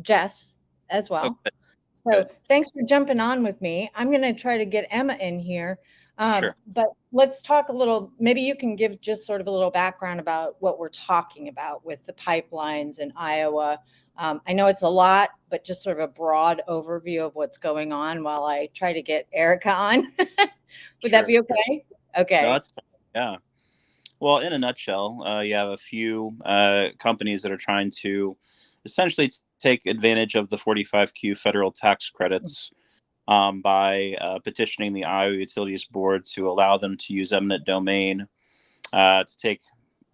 Jess as well. Okay, So good. thanks for jumping on with me. I'm going to try to get Emma in here. Sure. But let's talk a little, maybe you can give just sort of a little background about what we're talking about with the pipelines in Iowa. I know it's a lot, but just sort of a broad overview of what's going on while I try to get Erica on. Would that Sure. be okay? No, Okay. that's fine. Yeah. Well, in a nutshell, you have a few companies that are trying to essentially take advantage of the 45Q federal tax credits by petitioning the Iowa Utilities Board to allow them to use eminent domain to take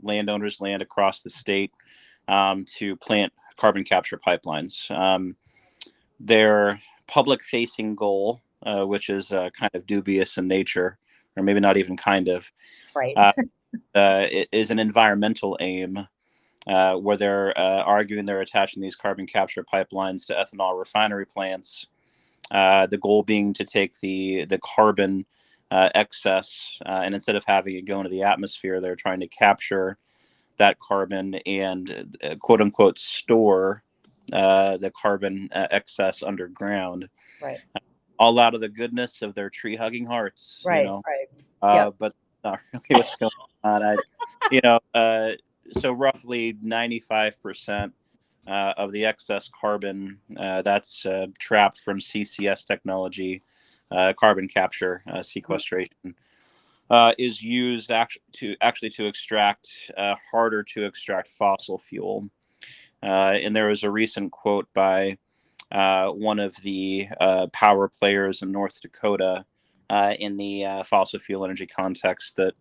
landowners' land across the state to plant carbon capture pipelines. Their public-facing goal, which is kind of dubious in nature, or maybe not even kind of, Right. uh, is an environmental aim where they're arguing they're attaching these carbon capture pipelines to ethanol refinery plants. The goal being to take the carbon excess and instead of having it go into the atmosphere, they're trying to capture that carbon and quote unquote store the carbon excess underground, Right. all out of the goodness of their tree hugging hearts, Right. Right. Yep. but not really what's going on. You know, so roughly 95% of the excess carbon that's trapped from CCS technology, carbon capture sequestration, is used actually to extract harder to extract fossil fuel. And there was a recent quote by one of the power players in North Dakota in the fossil fuel energy context that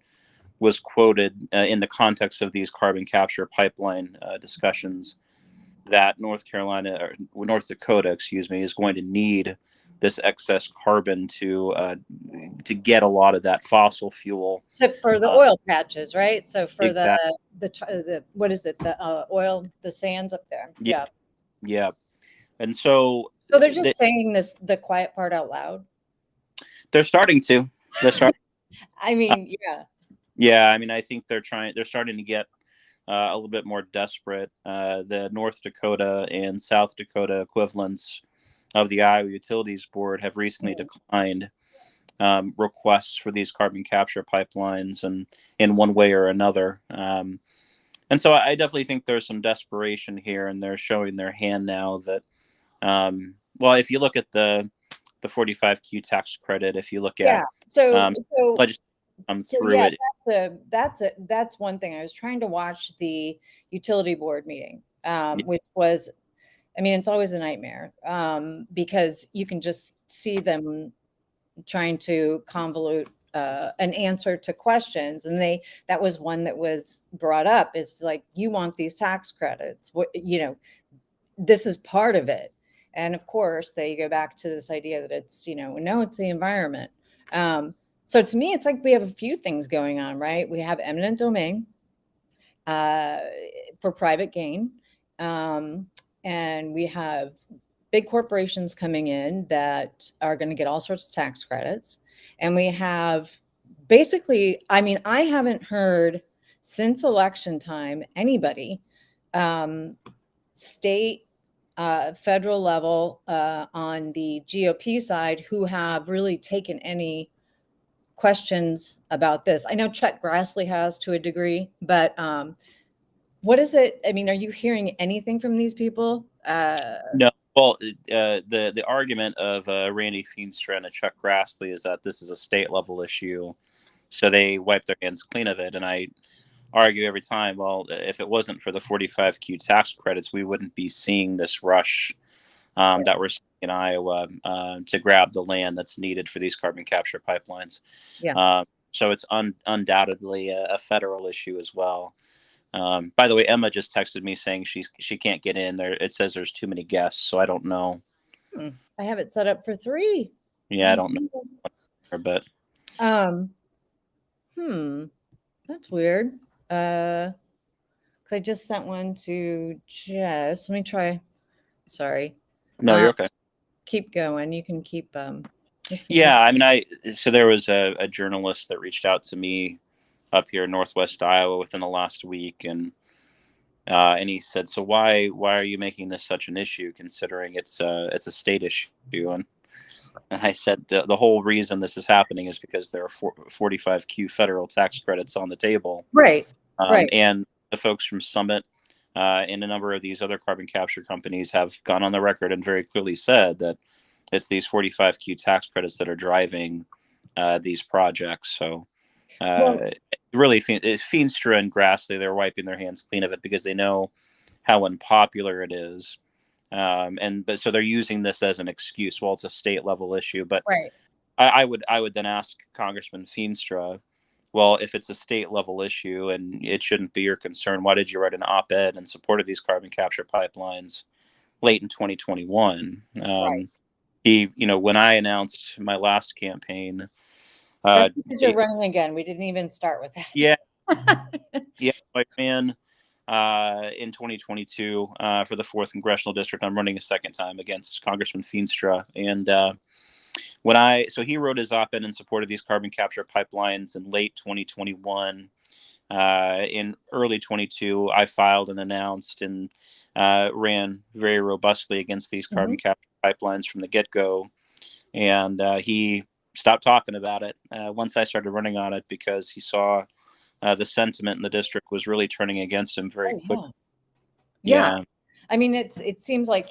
was quoted in the context of these carbon capture pipeline discussions that North Dakota, excuse me, is going to need this excess carbon to get a lot of that fossil fuel. So for the Uh, oil patches, right? So for exactly. the what is it? The oil, the sands up there. Yeah. Yeah. Yeah. And so So they're they, just saying this the quiet part out loud. they're starting to. They're starting. I mean, yeah. Yeah. I mean, I think they're starting to get a little bit more desperate. The North Dakota and South Dakota equivalents of the Iowa Utilities Board have recently Mhm. declined requests for these carbon capture pipelines, and in one way or another. And so I definitely think there's some desperation here, and they're showing their hand now that, well, if you look at the 45Q tax credit, if you look Yeah. at So um, so legislation come so through yeah, it, that's one thing. I was trying to watch the utility board meeting, yeah, which was, I mean, it's always a nightmare, because you can just see them trying to convolute an answer to questions, and that was one that was brought up. Is like, you want these tax credits, what, this is part of it. And of course they go back to this idea that it's, no, it's the environment. So to me, it's like we have a few things going on, right? We have eminent domain, uh, for private gain. Um, and we have big corporations coming in that are going to get all sorts of tax credits. And we have, basically, I mean, I haven't heard since election time anybody, um, state, federal level, on the GOP side, who have really taken any questions about this. I know Chuck Grassley has to a degree, but what is it? I mean, are you hearing anything from these people? no. Well, the argument of Randy Feenstra and Chuck Grassley is that this is a state level issue, so they wipe their hands clean of it. And I argue every time, well, if it wasn't for the 45Q tax credits, we wouldn't be seeing this rush that we're seeing in Iowa to grab the land that's needed for these carbon capture pipelines. Yeah. So it's undoubtedly a federal issue as well. By the way, Emma just texted me saying she can't get in there. It says there's too many guests, so I don't know. I have it set up for 3. Yeah, I don't know, but Um, hmm, that's weird. Uh, 'Cause I just sent one to Jess. Let me try. Sorry. no, Um, you're okay. keep going. You can keep listening. Yeah, I mean, so there was a journalist that reached out to me up here in Northwest Iowa within the last week, and And he said, "So why are you making this such an issue, considering it's a state issue?" And I said, the whole reason this is happening is because there are 45Q federal tax credits on the table, Right. Right. and the folks from Summit and a number of these other carbon capture companies have gone on the record and very clearly said that it's these 45Q tax credits that are driving these projects. So Well, really, it's Feenstra and Grassley, they're wiping their hands clean of it because they know how unpopular it is. But so they're using this as an excuse. Well, it's a state level issue, but right. I would then ask Congressman Feenstra, well, if it's a state level issue and it shouldn't be your concern, why did you write an op-ed in support of these carbon capture pipelines late in 2021? Right. When I announced my last campaign, That's because you're running again. We didn't even start with yeah, that. yeah, I ran in 2022 for the 4th congressional district. I'm running a second time against Congressman Feenstra, and so he wrote his op-ed in support of these carbon capture pipelines in late 2021. In early 22, I filed and announced and ran very robustly against these carbon capture pipelines from the get-go. And he stopped talking about it once I started running on it, because he saw the sentiment in the district was really turning against him very quickly. Yeah. I mean, it seems like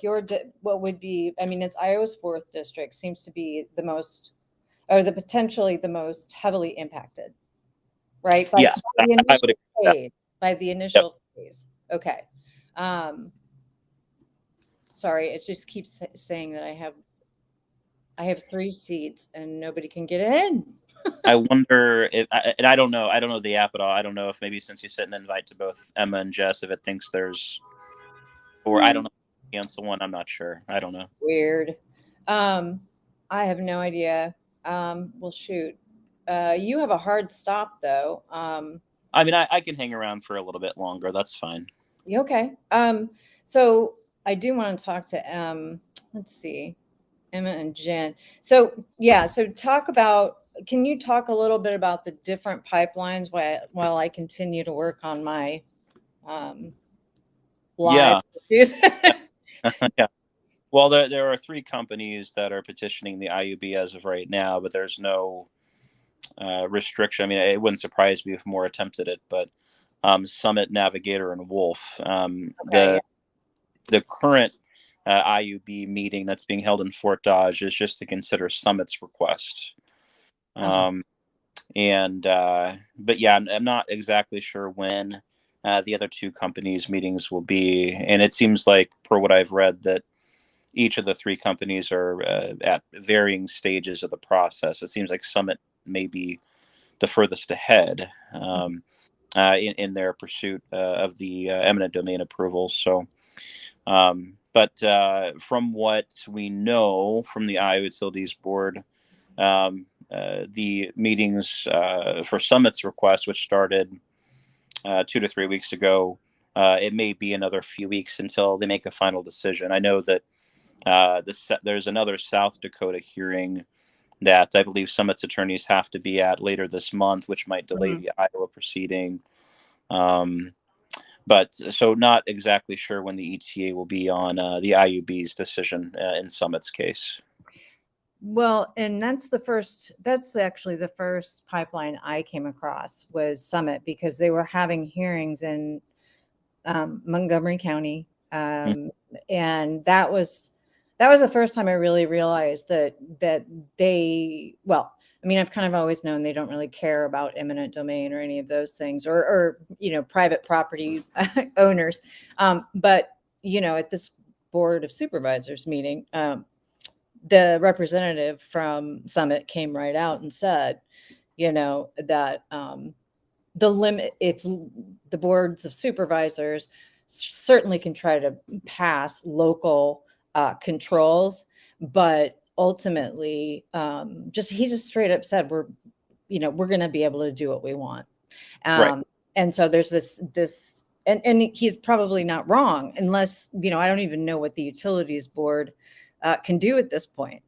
what would be, I mean, it's Iowa's 4th district seems to be the most, or the potentially the most heavily impacted, right? Yes, by the I initial would. phase. By the initial phase. Okay. Sorry, it just keeps saying that I have 3 seats and nobody can get in. I wonder if, and I don't know the app at all. I don't know if maybe since you sent an invite to both Emma and Jess, if it thinks there's, or I don't know, cancel one. I'm not sure. I don't know. Weird. I have no idea. Well, shoot. You have a hard stop though. I mean, I can hang around for a little bit longer. That's fine. Okay. So I do want to talk to let's see, Emma and Jen. So yeah, so can you talk a little bit about the different pipelines while I continue to work on my live issues? Yeah. Well, there are 3 companies that are petitioning the IUB as of right now, but there's no restriction. I mean, it wouldn't surprise me if more attempted it, but Summit, Navigator, and Wolf. Okay. The current IUB meeting that's being held in Fort Dodge is just to consider Summit's request. But yeah, I'm not exactly sure when the other 2 companies' meetings will be, and it seems like, per what I've read, that each of the 3 companies are at varying stages of the process. It seems like Summit may be the furthest ahead in their pursuit of the eminent domain approval. So, but from what we know from the Iowa Utilities Board, the meetings for Summit's request, which started 2 to 3 weeks ago, it may be another few weeks until they make a final decision. I know that there's another South Dakota hearing that I believe Summit's attorneys have to be at later this month, which might delay the Iowa proceeding. But so not exactly sure when the ETA will be on the IUB's decision in Summit's case. Well, and that's actually the first pipeline I came across was Summit, because they were having hearings in Montgomery County. And that was the first time I really realized that they, well, I mean, I've kind of always known they don't really care about eminent domain or any of those things, or private property owners. But at this Board of Supervisors meeting, the representative from Summit came right out and said, that the limit, it's the boards of supervisors certainly can try to pass local controls, but ultimately, he just straight up said, we're going to be able to do what we want. Right. And so there's this, and he's probably not wrong, unless, I don't even know what the utilities board can do at this point.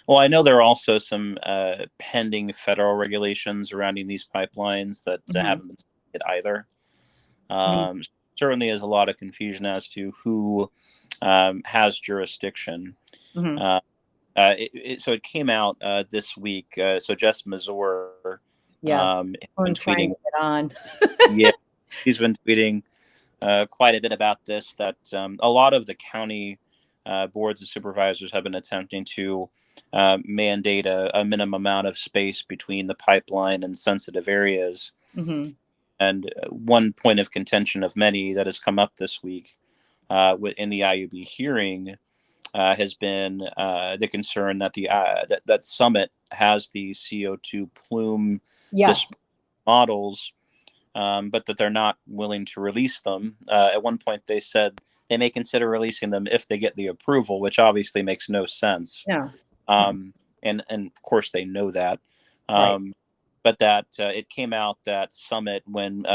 Well, I know there are also some pending federal regulations surrounding these pipelines that haven't been submitted either. certainly is a lot of confusion as to who has jurisdiction. Mhm. So it came out this week. So Jessica Mazour Yeah. has been I'm trying tweeting. to get on. Yeah, he's been tweeting quite a bit about this. That a lot of the county boards of supervisors have been attempting to mandate a minimum amount of space between the pipeline and sensitive areas. Mhm. And one point of contention of many that has come up this week in the IUB hearing has been the concern that that Summit has the CO2 plume Yes. models, but that they're not willing to release them. At one point, they said they may consider releasing them if they get the approval, which obviously makes no sense. No. No. And of course, they know that. Right. But that it came out that Summit, when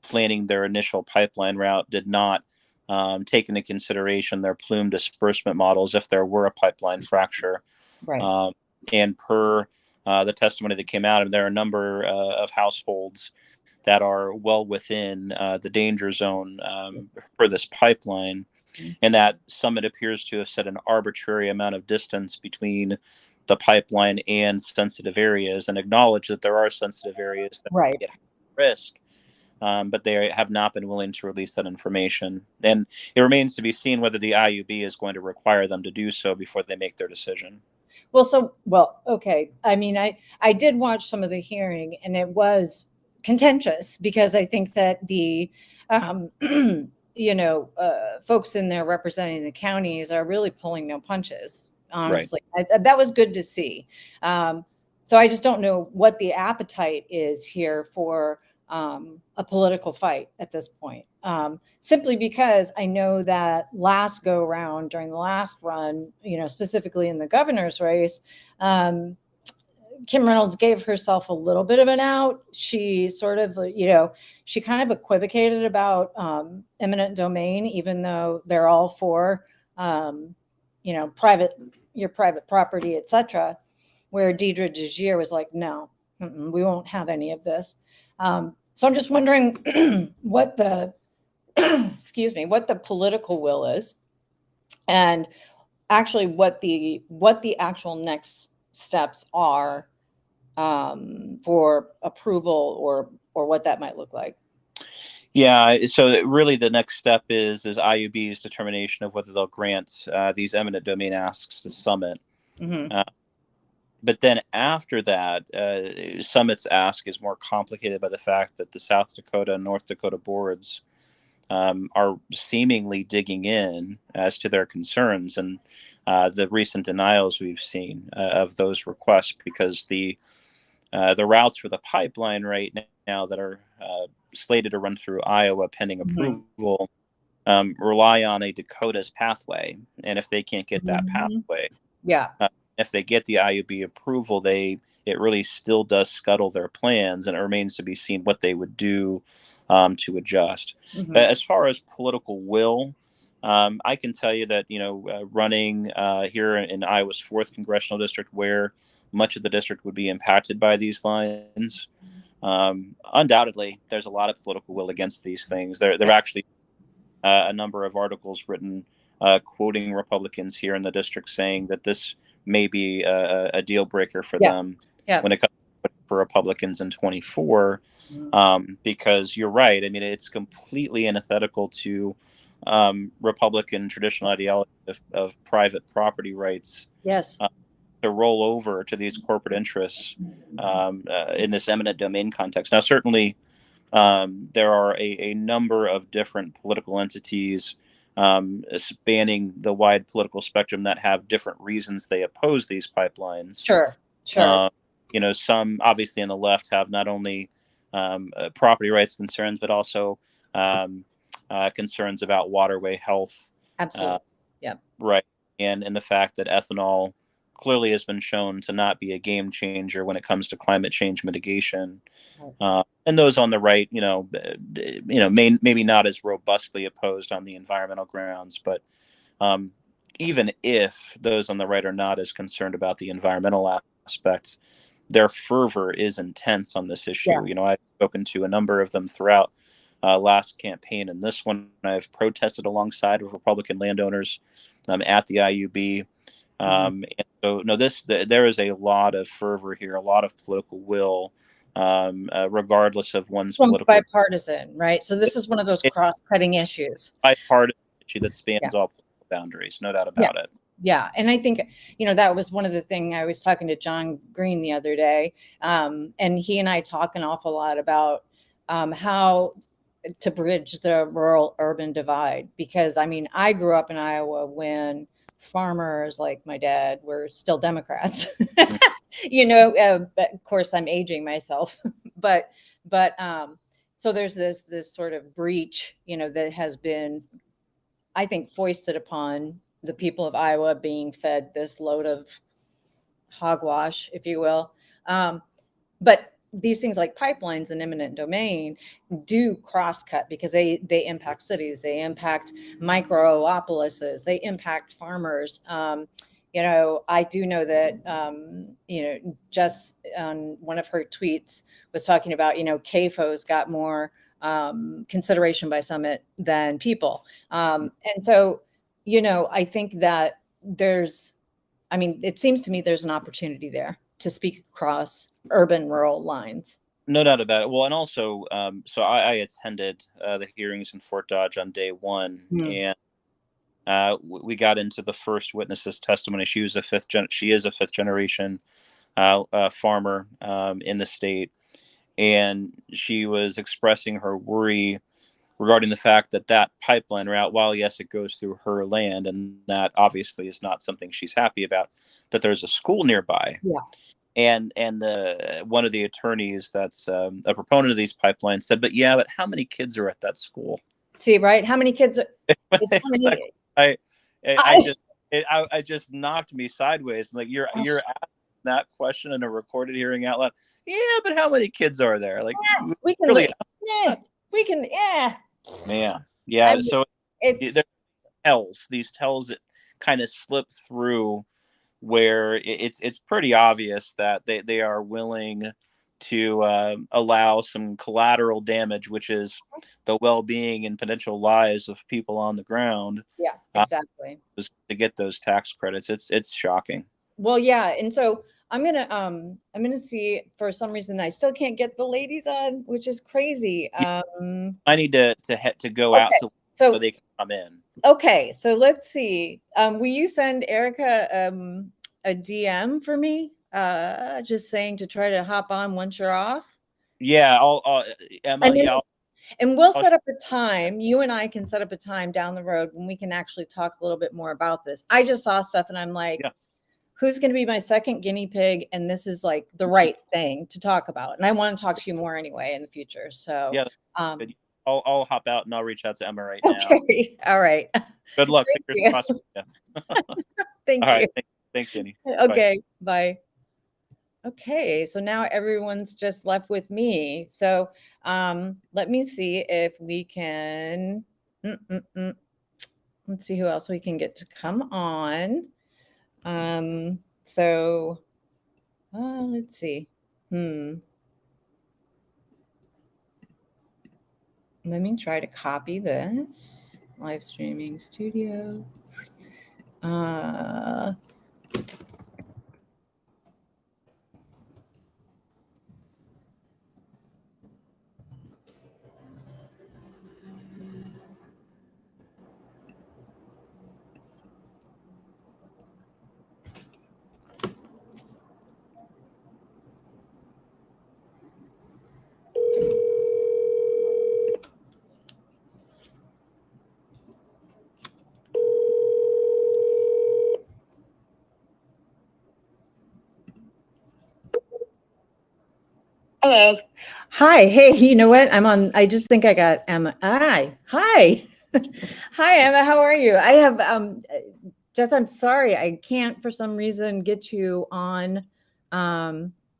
planning their initial pipeline route, did not take into consideration their plume disbursement models if there were a pipeline fracture. Right. And per the testimony that came out, and there are a number of households that are well within the danger zone for this pipeline, and that Summit appears to have set an arbitrary amount of distance between the pipeline and sensitive areas, and acknowledge that there are sensitive areas that Right. get risk. But they have not been willing to release that information. And it remains to be seen whether the IUB is going to require them to do so before they make their decision. Well, okay. I mean, I did watch some of the hearing, and it was contentious because I think that the, folks in there representing the counties are really pulling no punches. Honestly, that was good to see. So I just don't know what the appetite is here for a political fight at this point. Simply because I know that last go round during the last run, specifically in the governor's race, Kim Reynolds gave herself a little bit of an out. She sort of, she kind of equivocated about eminent domain, even though they're all for, your private property, etc. Where Deidre DeGier was like, no, we won't have any of this. So I'm just wondering what the excuse me, what the political will is, and actually what the actual next steps are for approval, or what that might look like. Yeah, so really the next step is IUB's determination of whether they'll grant these eminent domain asks to Summit. Mm-hmm. But then after that, Summit's ask is more complicated by the fact that the South Dakota and North Dakota boards are seemingly digging in as to their concerns and the recent denials we've seen of those requests, because the routes for the pipeline right now that are slated to run through Iowa pending approval rely on a Dakota's pathway, and if they can't get that pathway, if they get the IUB approval, it really still does scuttle their plans, and it remains to be seen what they would do to adjust. But as far as political will, I can tell you that running here in Iowa's 4th congressional district, where much of the district would be impacted by these lines, undoubtedly there's a lot of political will against these things. There are actually a number of articles written quoting Republicans here in the district saying that this may be a deal breaker for them when it comes for Republicans in 24, because you're right. I mean, it's completely antithetical to Republican traditional ideology of private property rights. Yes. To roll over to these corporate interests in this eminent domain context. Now, certainly, there are a number of different political entities spanning the wide political spectrum that have different reasons they oppose these pipelines. Sure. Some obviously on the left have not only property rights concerns, but also concerns about waterway health. Absolutely. Right. And the fact that ethanol clearly has been shown to not be a game changer when it comes to climate change mitigation. And those on the right, maybe not as robustly opposed on the environmental grounds, but even if those on the right are not as concerned about the environmental aspects, their fervor is intense on this issue. I've spoken to a number of them throughout last campaign. And this one, I've protested alongside with Republican landowners at the IUB. And so, no, there is a lot of fervor here, a lot of political will, regardless of one's political. Bipartisan, right? So this is one of those cross-cutting issues. Bipartisan issue that spans all political boundaries, no doubt about it. Yeah, and I think, that was one of the things I was talking to John Green the other day, and he and I talk an awful lot about how to bridge the rural-urban divide, because, I grew up in Iowa when farmers like my dad were still Democrats. Of course, I'm aging myself, but so there's this sort of breach, that has been, I think, foisted upon the people of Iowa, being fed this load of hogwash, if you will. But these things like pipelines and eminent domain do cross-cut, because they impact cities, they impact micropolises, they impact farmers. I do know that, Jess, on one of her tweets, was talking about, CAFO's got more consideration by Summit than people. And so, I think that it seems to me there's an opportunity there to speak across urban-rural lines. No doubt about it. Well, and also, so I attended the hearings in Fort Dodge on day one, and we got into the first witness's testimony. She is a fifth generation farmer in the state, and she was expressing her worry regarding the fact that pipeline route, while yes, it goes through her land, and that obviously is not something she's happy about, but there's a school nearby. Yeah. And one of the attorneys that's a proponent of these pipelines said, but how many kids are at that school? See, right? How many kids? I just knocked me sideways. Like, you're asking that question in a recorded hearing out loud. Yeah, but how many kids are there? Like, we can really? We can. Yeah. Man. Yeah. So there's these tells that kind of slip through, where it's pretty obvious that they are willing to allow some collateral damage, which is the well-being and potential lives of people on the ground. Yeah, exactly. To get those tax credits, it's shocking. Well, yeah, and so I'm gonna see. For some reason, I still can't get the ladies on, which is crazy. I need to go out so they can come in. Okay, so let's see. Will you send Erica a DM for me? Just saying to try to hop on once you're off. Yeah, Emma. And we'll set up a time. You and I can set up a time down the road when we can actually talk a little bit more about this. I just saw stuff and I'm like, who's going to be my second guinea pig? And this is like the right thing to talk about. And I want to talk to you more anyway in the future. So I'll hop out and I'll reach out to Emma right now. Okay. All right. Good luck. Fingers crossed. Thank you. All right. Thanks, Jenny. Okay. Bye. Okay. So now everyone's just left with me. So let me see if we can. Let's see who else we can get to come on. So let's see. Let me try to copy this. Live streaming studio. Hello. Hi. Hey, you know what? I'm on. I just think I got Emma. Hi. Hi, Emma. How are you? I have Jess, I'm sorry. I can't for some reason get you on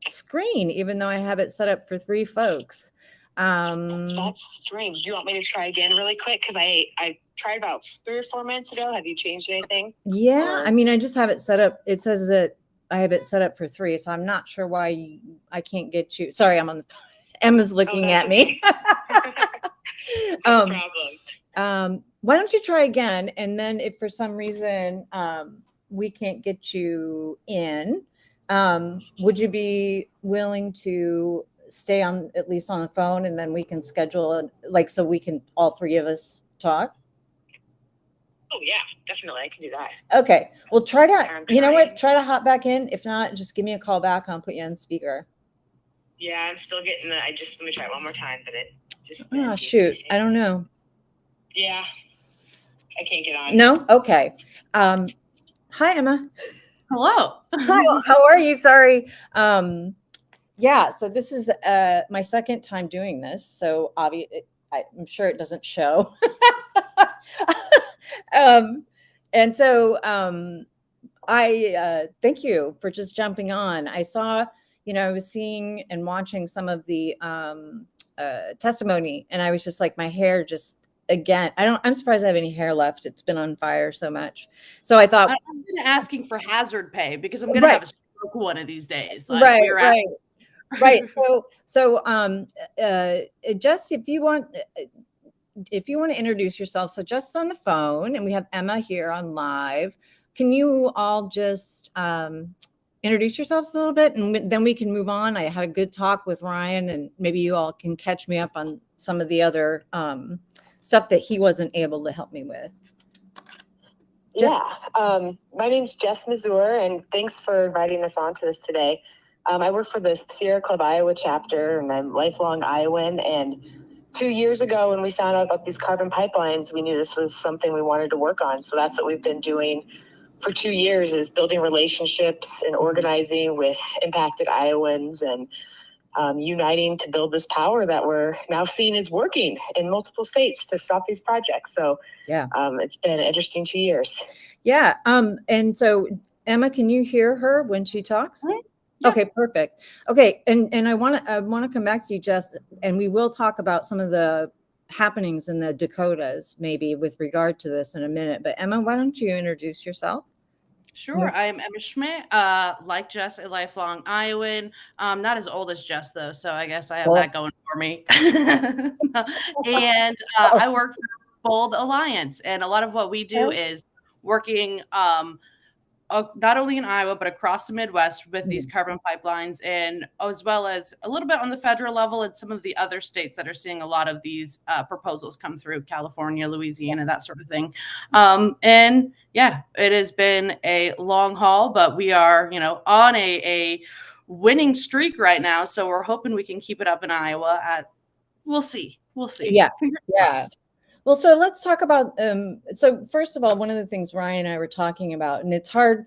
screen, even though I have it set up for 3 folks. That's strange. Do you want me to try again really quick? Because I tried about 3 or 4 minutes ago. Have you changed anything? Yeah. I mean, I just have it set up. It says that I have it set up for 3, so I'm not sure why I can't get you. Sorry, I'm on the phone. Emma's looking at me. No Um, problem. why don't you try again? And then if for some reason we can't get you in, would you be willing to stay on at least on the phone, and then we can schedule it, like, so we can all three of us talk? Oh yeah, definitely. I can do that. Okay. Well, try to, I'm you know what? trying. Try to hop back in. If not, just give me a call back. I'll put you on speaker. Yeah, I'm still getting the. Let me try it one more time, but it just. Oh, shoot. I don't know. Yeah, I can't get on. No? Okay. Hi, Emma. Hello. Hi, how are you? Sorry. Yeah, so this is my second time doing this, so obviously I'm sure it doesn't show. And so I thank you for just jumping on. I saw, I was seeing and watching some of the testimony, and I was just like, my hair just, again, I'm surprised I have any hair left. It's been on fire so much. So I thought, I'm asking for hazard pay because I'm going to have a stroke one of these days. Like, right, we're right. Right. So, Jess, if you want to introduce yourself, so Jess is on the phone, and we have Emma here on live. Can you all just introduce yourselves a little bit, and then we can move on? I had a good talk with Ryan, and maybe you all can catch me up on some of the other stuff that he wasn't able to help me with. Yeah. My name's Jess Mazour, and thanks for inviting us on to this today. I work for the Sierra Club Iowa chapter, and I'm a lifelong Iowan. And 2 years ago, when we found out about these carbon pipelines, we knew this was something we wanted to work on. So that's what we've been doing for 2 years, is building relationships and organizing with impacted Iowans and uniting to build this power that we're now seeing is working in multiple states to stop these projects. So yeah, it's been an interesting 2 years. Yeah. And so Emma, can you hear her when she talks? Yeah. Okay, perfect. Okay, and I want to come back to you, Jess, and we will talk about some of the happenings in the Dakotas, maybe with regard to this in a minute. But Emma, why don't you introduce yourself? Sure. I am Emma Schmit, like Jess, a lifelong Iowan. Not as old as Jess, though, so I guess I have that going for me. And I work for Bold Alliance, and a lot of what we do is working not only in Iowa, but across the Midwest with these carbon pipelines, and as well as a little bit on the federal level and some of the other states that are seeing a lot of these proposals come through, California, Louisiana, that sort of thing. And yeah, it has been a long haul, but we are, on a winning streak right now. So we're hoping we can keep it up in Iowa. We'll see. Yeah. Yeah. Well, so let's talk about, so first of all, one of the things Ryan and I were talking about, and it's hard,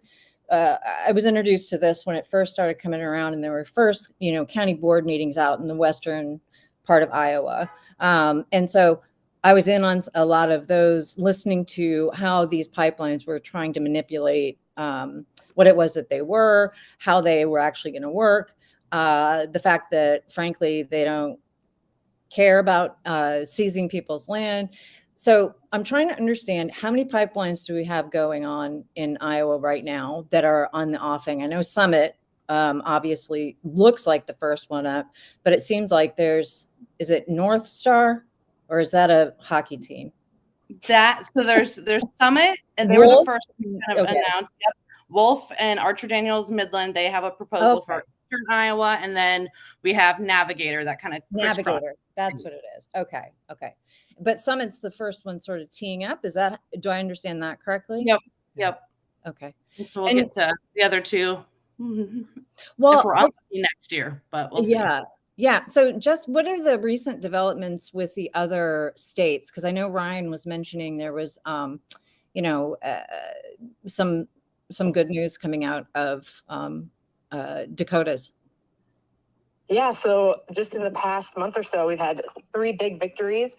I was introduced to this when it first started coming around, and there were first, county board meetings out in the western part of Iowa. And so I was in on a lot of those, listening to how these pipelines were trying to manipulate what it was that they were, how they were actually going to work, the fact that, frankly, they don't care about seizing people's land. So I'm trying to understand, how many pipelines do we have going on in Iowa right now that are on the offing? I know Summit obviously looks like the first one up, but it seems like is it North Star, or is that a hockey team? So there's Summit, and they were the first to kind of announce. Yep. Wolf and Archer Daniels Midland, they have a proposal for Eastern Iowa, and then we have Navigator, that kind of Navigator. That's what it is. Okay. But Summit's the first one sort of teeing up. Do I understand that correctly? Yep. Okay. And so we'll get to the other two. Well, if we're up next year, but we'll see. Yeah. So just what are the recent developments with the other states? Because I know Ryan was mentioning there was, some good news coming out of Dakotas. Yeah, so just in the past month or so, we've had 3 big victories.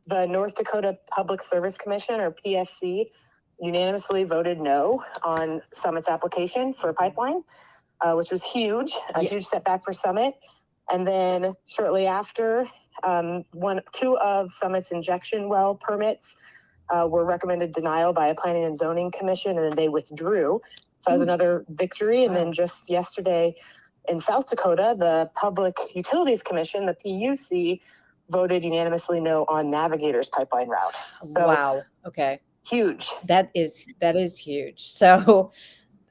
The North Dakota Public Service Commission, or PSC, unanimously voted no on Summit's application for a pipeline, which was huge, a huge setback for Summit. And then shortly after, 2 of Summit's injection well permits were recommended denial by a planning and zoning commission, and then they withdrew. So that was another victory. And then just yesterday in South Dakota, the Public Utilities Commission, the PUC, voted unanimously no on Navigator's pipeline route. So Wow. Okay. huge. That is huge. So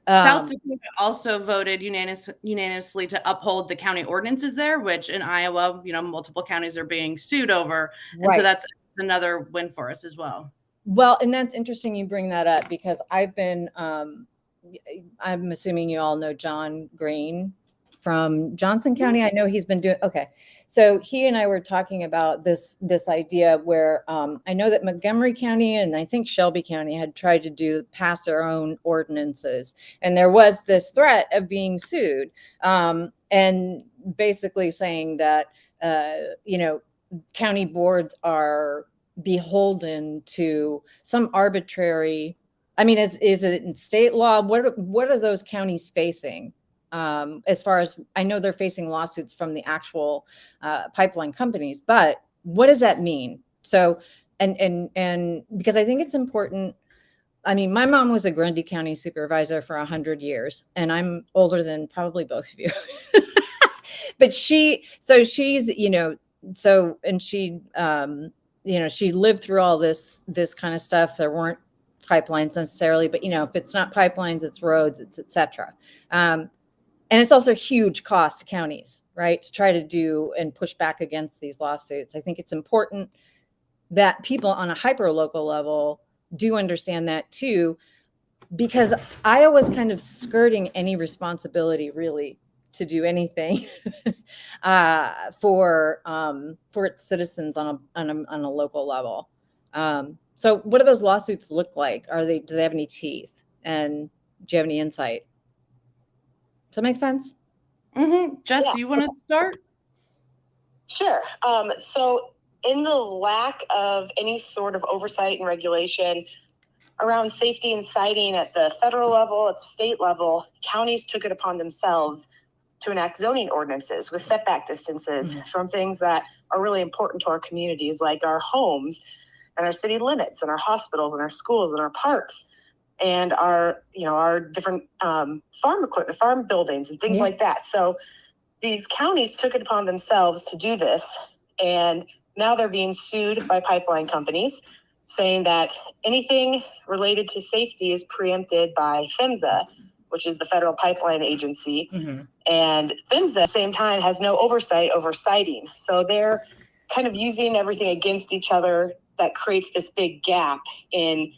South Dakota also voted unanimously to uphold the county ordinances there, which in Iowa, multiple counties are being sued over. And so that's another win for us as well. Well, and that's interesting you bring that up because I've been, I'm assuming you all know John Green from Johnson County. I know he's been doing, okay. So he and I were talking about this idea where I know that Montgomery County and I think Shelby County had tried to pass their own ordinances. And there was this threat of being sued and basically saying that, county boards are beholden to some arbitrary, I mean, is it in state law? What are those counties facing? As far as I know, they're facing lawsuits from the actual pipeline companies, but what does that mean? So, and because I think it's important. I mean, my mom was a Grundy County supervisor for 100 years, and I'm older than probably both of you. But she's, and she lived through all this kind of stuff. There weren't pipelines necessarily, but if it's not pipelines, it's roads, it's et cetera. And it's also a huge cost to counties, right? To try to do and push back against these lawsuits. I think it's important that people on a hyper local level do understand that too, because Iowa's kind of skirting any responsibility really to do anything for its citizens on a local level. So what do those lawsuits look like? Do they have any teeth? And do you have any insight? Does that make sense? Mm-hmm. Jess, you want to start? Sure. So in the lack of any sort of oversight and regulation around safety and siting at the federal level, at the state level, counties took it upon themselves to enact zoning ordinances with setback distances from things that are really important to our communities, like our homes and our city limits and our hospitals and our schools and our parks and our different farm equipment, farm buildings and things like that. So these counties took it upon themselves to do this, and now they're being sued by pipeline companies, saying that anything related to safety is preempted by PHMSA, which is the federal pipeline agency. Mm-hmm. And PHMSA at the same time has no oversight over siting. So they're kind of using everything against each other. That creates this big gap in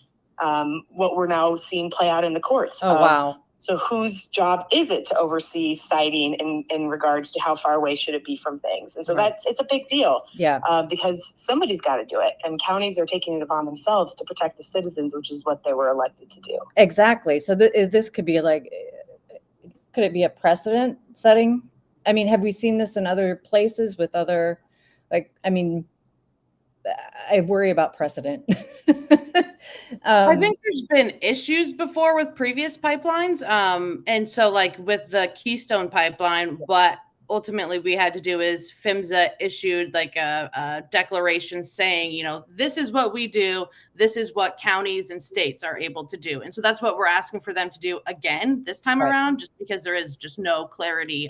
what we're now seeing play out in the courts. Oh, wow. So whose job is it to oversee siting in regards to how far away should it be from things? And so it's a big deal. Yeah. Because somebody's got to do it. And counties are taking it upon themselves to protect the citizens, which is what they were elected to do. Exactly. So this could be could it be a precedent setting? I mean, have we seen this in other places with other, I worry about precedent. I think there's been issues before with previous pipelines. And so with the Keystone pipeline, what ultimately we had to do is PHMSA issued a declaration saying, this is what we do. This is what counties and states are able to do. And so that's what we're asking for them to do again this time around, just because there is just no clarity.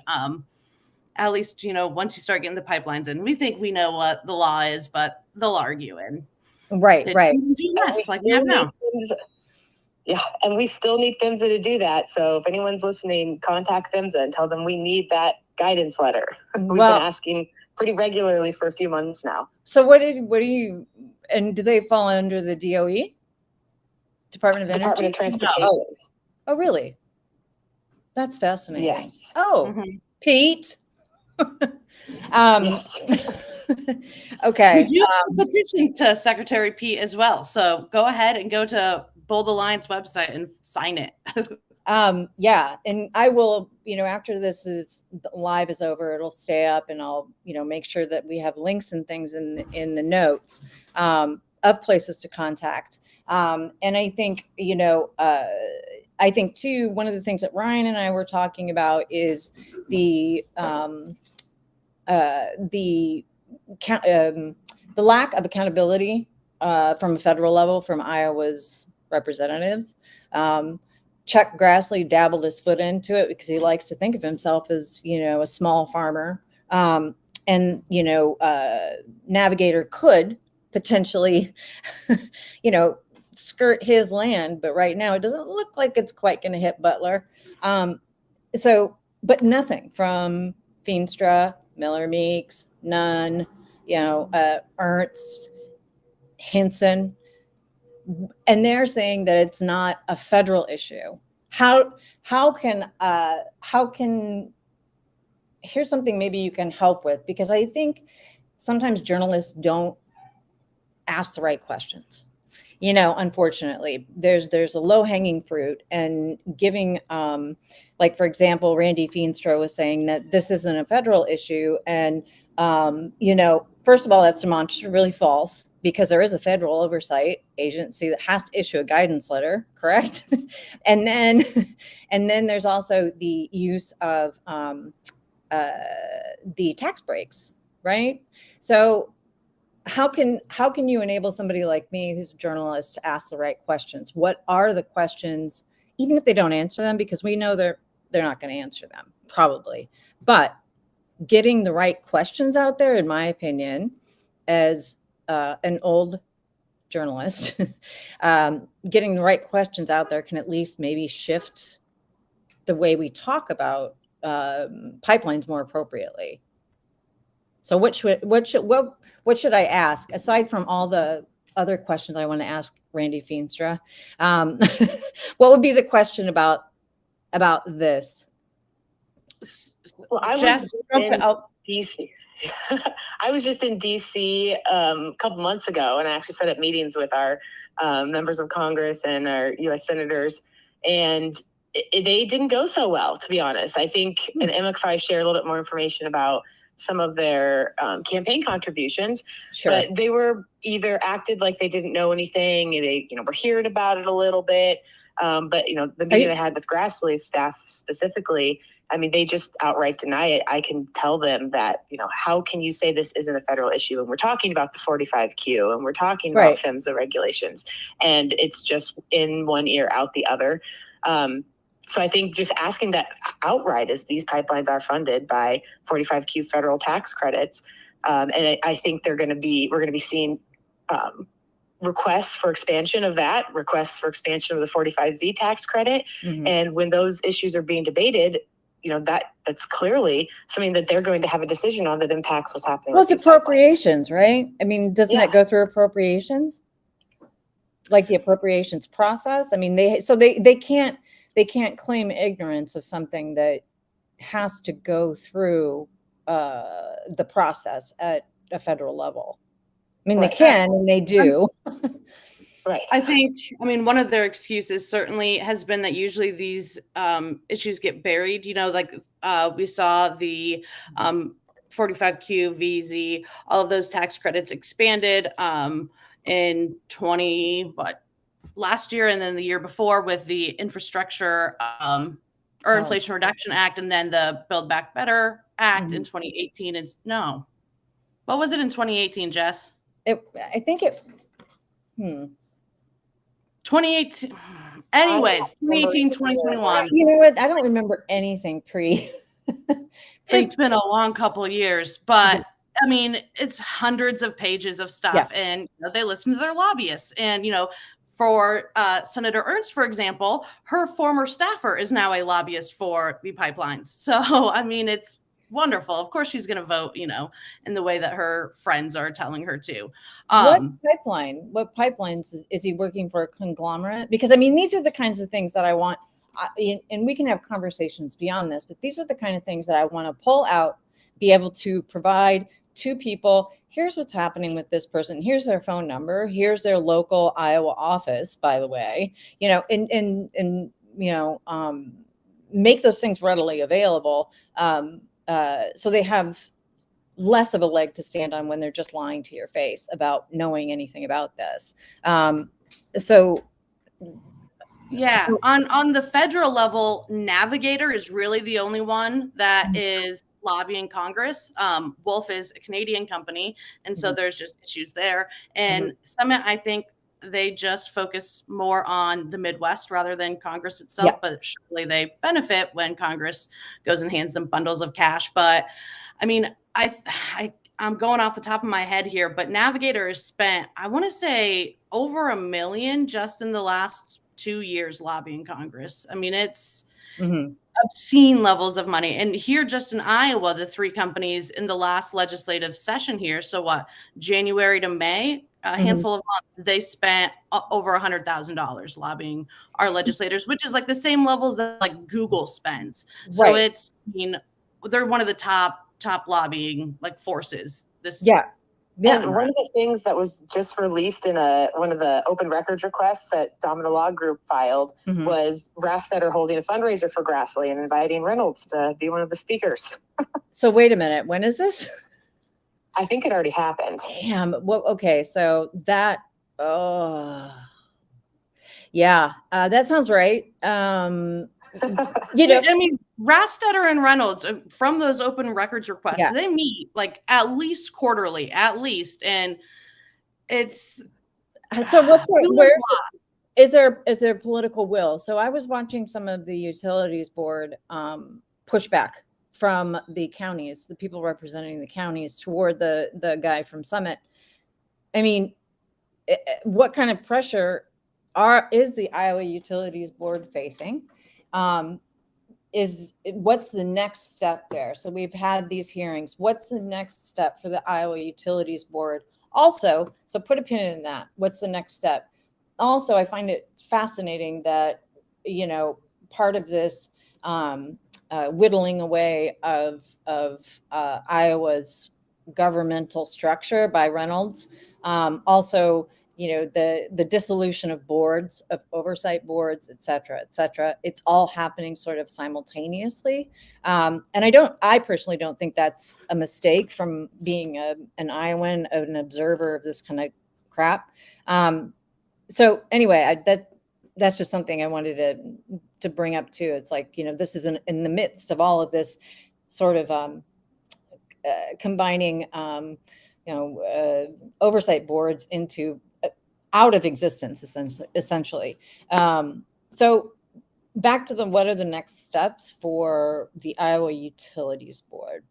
At least, once you start getting the pipelines in, we think we know what the law is, but they'll argue in. Right. And we still need PHMSA to do that. So if anyone's listening, contact PHMSA and tell them we need that guidance letter. We've been asking pretty regularly for a few months now. So and do they fall under the DOE? Department of Energy? Department of Transportation. Oh, really? That's fascinating. Yes. Oh, Pete. Okay. We do have a petition to Secretary Pete as well. So go ahead and go to Bold Alliance website and sign it. Yeah. And I will, after this is live is over, it'll stay up and I'll, make sure that we have links and things in the notes of places to contact. And I think, I think too, one of the things that Ryan and I were talking about is the lack of accountability from a federal level from Iowa's representatives. Chuck Grassley dabbled his foot into it because he likes to think of himself as, a small farmer. Navigator could potentially, skirt his land, but right now it doesn't look like it's quite going to hit Butler. But nothing from Feenstra, Miller Meeks, none, Ernst, Hinson, and they're saying that it's not a federal issue. How can here's something maybe you can help with, because I think sometimes journalists don't ask the right questions. Unfortunately, there's a low-hanging fruit, and giving, like, for example, Randy Feenstra was saying that this isn't a federal issue. And, first of all, that's demonstrably false, because there is a federal oversight agency that has to issue a guidance letter, correct? and then there's also the use of the tax breaks, right? So how can you enable somebody like me, who's a journalist, to ask the right questions? What are the questions, even if they don't answer them, because we know they're not going to answer them probably, but getting the right questions out there, in my opinion, as an old journalist, getting the right questions out there can at least maybe shift the way we talk about pipelines more appropriately. So what should I ask, aside from all the other questions I want to ask Randy Feenstra? What would be the question about this? Well, I was in DC. I was just in DC a couple months ago, and I actually set up meetings with our members of Congress and our U.S. senators, and they didn't go so well, to be honest. I think, and Emma could probably share a little bit more information about some of their campaign contributions, Sure. But they were either acted like they didn't know anything, and they, were hearing about it a little bit. But the meeting I had with Grassley's staff specifically, I mean, they just outright deny it. I can tell them that, how can you say this isn't a federal issue? And we're talking about the 45Q, and we're talking about PHMSA regulations, and it's just in one ear, out the other. So I think just asking that outright, as these pipelines are funded by 45Q federal tax credits, and I think we're going to be seeing requests for expansion of that, requests for expansion of the 45Z tax credit, and when those issues are being debated, that's clearly something that they're going to have a decision on that impacts what's happening. Well, it's appropriations, right? I mean, doesn't that go through appropriations? Like the appropriations process? I mean, they can't claim ignorance of something that has to go through the process at a federal level. I mean, they can, and they do. Right. I think, one of their excuses certainly has been that usually these issues get buried, we saw the 45Q, VZ, all of those tax credits expanded in last year, and then the year before with the infrastructure Inflation Reduction Act, and then the Build Back Better Act in 2018. What was it in 2018, Jess? 2018. Anyways, 2018, 2021. You know what? I don't remember anything pre. It's been a long couple of years, but it's hundreds of pages of stuff, and they listen to their lobbyists. And for Senator Ernst, for example, her former staffer is now a lobbyist for the pipelines. So it's wonderful. Of course, she's going to vote, in the way that her friends are telling her to. What pipelines is he working for? A conglomerate? Because these are the kinds of things that I want, and we can have conversations beyond this, but these are the kind of things that I want to pull out, be able to provide to people. Here's what's happening with this person. Here's their phone number. Here's their local Iowa office, by the way, and make those things readily available. So they have less of a leg to stand on when they're just lying to your face about knowing anything about this. On the federal level, Navigator is really the only one that is lobbying Congress. Wolf is a Canadian company, and so there's just issues there. And Summit, I think they just focus more on the Midwest rather than Congress itself, but surely they benefit when Congress goes and hands them bundles of cash. But I'm going off the top of my head here, but Navigator has spent, I want to say, over $1 million just in the last 2 years lobbying Congress. I mean, it's obscene levels of money. And here, just in Iowa, the 3 companies in the last legislative session here, so what, January to May, a handful of months, they spent over $100,000 lobbying our legislators, which is like the same levels that like Google spends. So Right. it's, I mean, they're one of the top lobbying like forces. Yeah. And one of the things that was just released in one of the open records requests that Domino Law Group filed was Rastetter holding a fundraiser for Grassley and inviting Reynolds to be one of the speakers. So wait a minute, when is this? I think it already happened. Damn. Well, okay, so that. Yeah, that sounds right. You know, I mean, Rastetter and Reynolds from those open records requests, they meet like at least quarterly, at least, and it's. So what's is there political will? So I was watching some of the utilities board pushback from the counties, the people representing the counties toward the guy from Summit. I mean, what kind of pressure is the Iowa Utilities Board facing? What's the next step there? So we've had these hearings. What's the next step for the Iowa Utilities Board? Also, so put a pin in that. What's the next step? Also, I find it fascinating that, you know, part of this whittling away of Iowa's governmental structure by Reynolds. Also, you know, the dissolution of boards, of oversight boards, et cetera, et cetera. It's all happening sort of simultaneously. And I personally don't think that's a mistake from being an Iowan, an observer of this kind of crap. So anyway, that's just something I wanted to bring up too. It's like, you know, this is in the midst of all of this sort of combining, oversight boards into out of existence, essentially. So back to what are the next steps for the Iowa Utilities Board?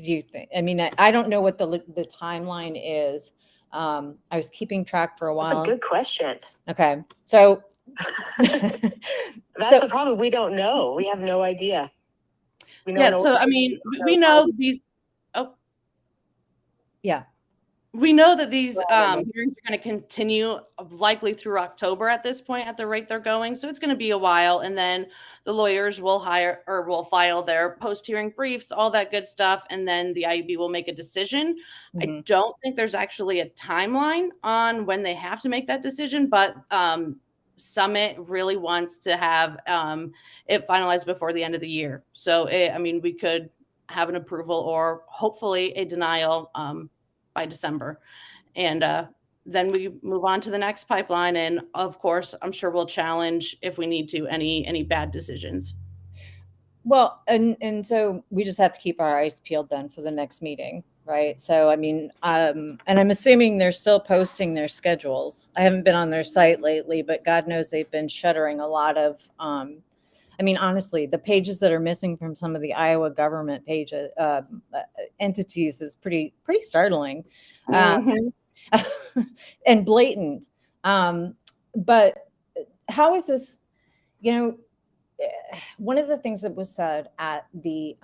Do you think? I mean, I don't know what the timeline is. I was keeping track for a while. That's a good question. Okay. So that's the problem. We don't know. We have no idea. So I mean, we know these. Oh, yeah. We know that these hearings are going to continue likely through October at this point at the rate they're going. So it's going to be a while. And then the lawyers will will file their post-hearing briefs, all that good stuff. And then the IUB will make a decision. I don't think there's actually a timeline on when they have to make that decision, but Summit really wants to have it finalized before the end of the year. So, I mean, we could have an approval or hopefully a denial by December. And then we move on to the next pipeline. And of course, I'm sure we'll challenge if we need to any bad decisions. Well, and so we just have to keep our eyes peeled then for the next meeting, right? So, I mean, and I'm assuming they're still posting their schedules. I haven't been on their site lately, but God knows they've been shuttering a lot of, I mean, honestly, the pages that are missing from some of the Iowa government pages, entities is pretty startling and blatant. But how is this, you know, one of the things that was said at the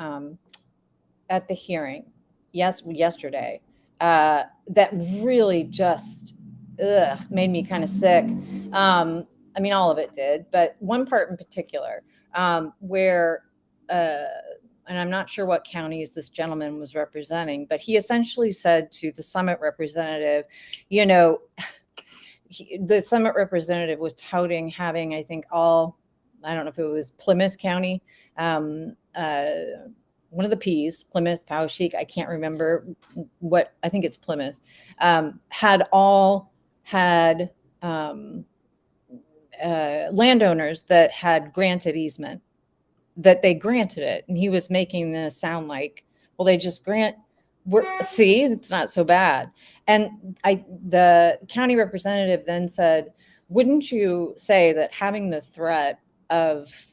hearing, yesterday, that really just made me kind of sick. I mean, all of it did, but one part in particular, where, and I'm not sure what counties this gentleman was representing, but he essentially said to the Summit representative, you know, the Summit representative was touting having, I think, I don't know if it was Plymouth County, one of the P's, Plymouth, Poweshiek, I can't remember I think it's Plymouth, had landowners that had granted easement, that they granted it. And he was making this sound like, well, they just see, it's not so bad. And the county representative then said, wouldn't you say that having the threat of,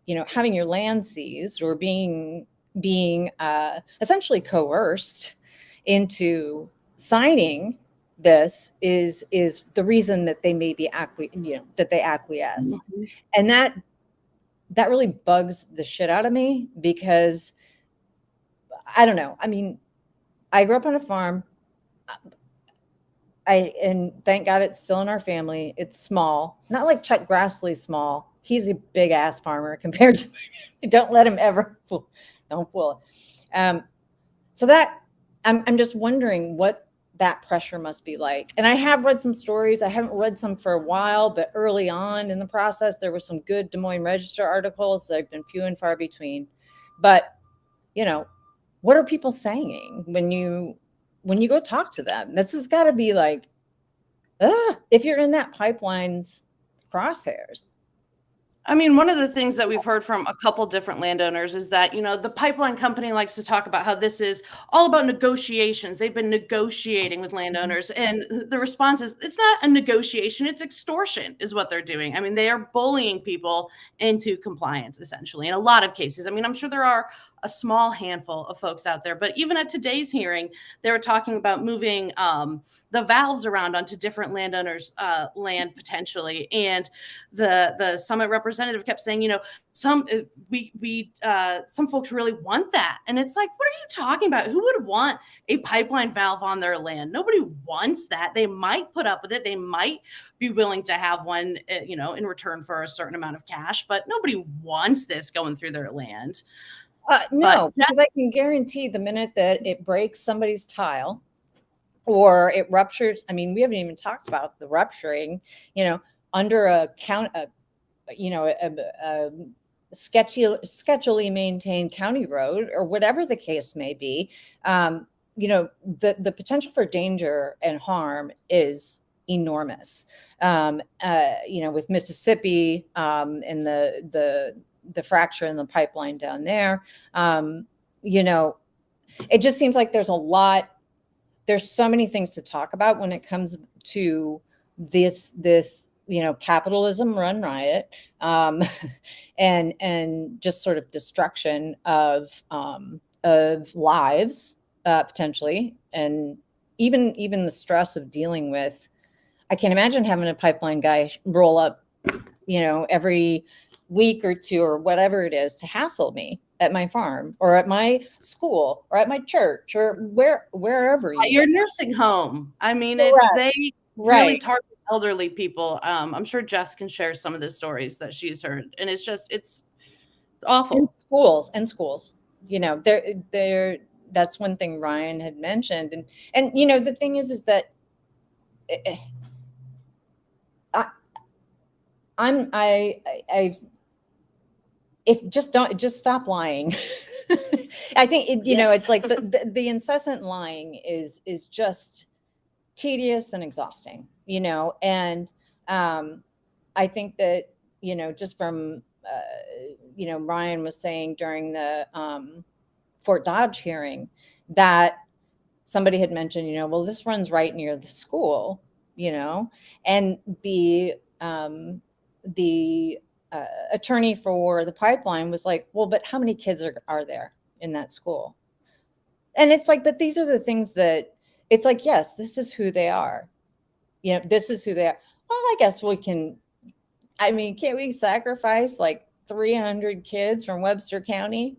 you know, having your land seized or being being essentially coerced into signing this is the reason that they may be that they acquiesced. Mhm. And that really bugs the shit out of me, because I don't know. I mean, I grew up on a farm. And thank God it's still in our family. It's small, not like Chuck Grassley's small. He's a big ass farmer compared to me. Don't let him ever fool. Don't fool. So that I'm just wondering what that pressure must be like. And I have read some stories. I haven't read some for a while, but early on in the process, there were some good Des Moines Register articles. They've been few and far between. But what are people saying when you go talk to them? This has got to be like, if you're in that pipeline's crosshairs. I mean, one of the things that we've heard from a couple different landowners is that, the pipeline company likes to talk about how this is all about negotiations. They've been negotiating with landowners, and the response is it's not a negotiation, it's extortion is what they're doing. I mean, they are bullying people into compliance, essentially, in a lot of cases. I mean, I'm sure there are a small handful of folks out there, but even at today's hearing, they were talking about moving the valves around onto different landowners' land potentially, and the summit representative kept saying, some folks really want that, and it's like, what are you talking about? Who would want a pipeline valve on their land? Nobody wants that. They might put up with it. They might be willing to have one, in return for a certain amount of cash, but nobody wants this going through their land. No, because I can guarantee the minute that it breaks somebody's tile or it ruptures, I mean, we haven't even talked about the rupturing, under a sketchily maintained county road or whatever the case may be. The potential for danger and harm is enormous. With Mississippi and the fracture in the pipeline down there, it just seems like there's so many things to talk about when it comes to this capitalism run riot, and just sort of destruction of lives, potentially, and even the stress of dealing with. I can't imagine having a pipeline guy roll up, every week or two or whatever it is to hassle me at my farm or at my school or at my church or wherever at your nursing home. I mean, they really target elderly people. I'm sure Jess can share some of the stories that she's heard, and it's awful. In schools, that's one thing Ryan had mentioned, and the thing is that just stop lying. I think it's like the incessant lying is just tedious and exhausting, and I think that just from Ryan was saying during the Fort Dodge hearing that somebody had mentioned, well, this runs right near the school, and the attorney for the pipeline was like, well, but how many kids are there in that school? And it's like, but these are the things that it's like, yes, this is who they are. This is who they are. Well, I guess can't we sacrifice like 300 kids from Webster County?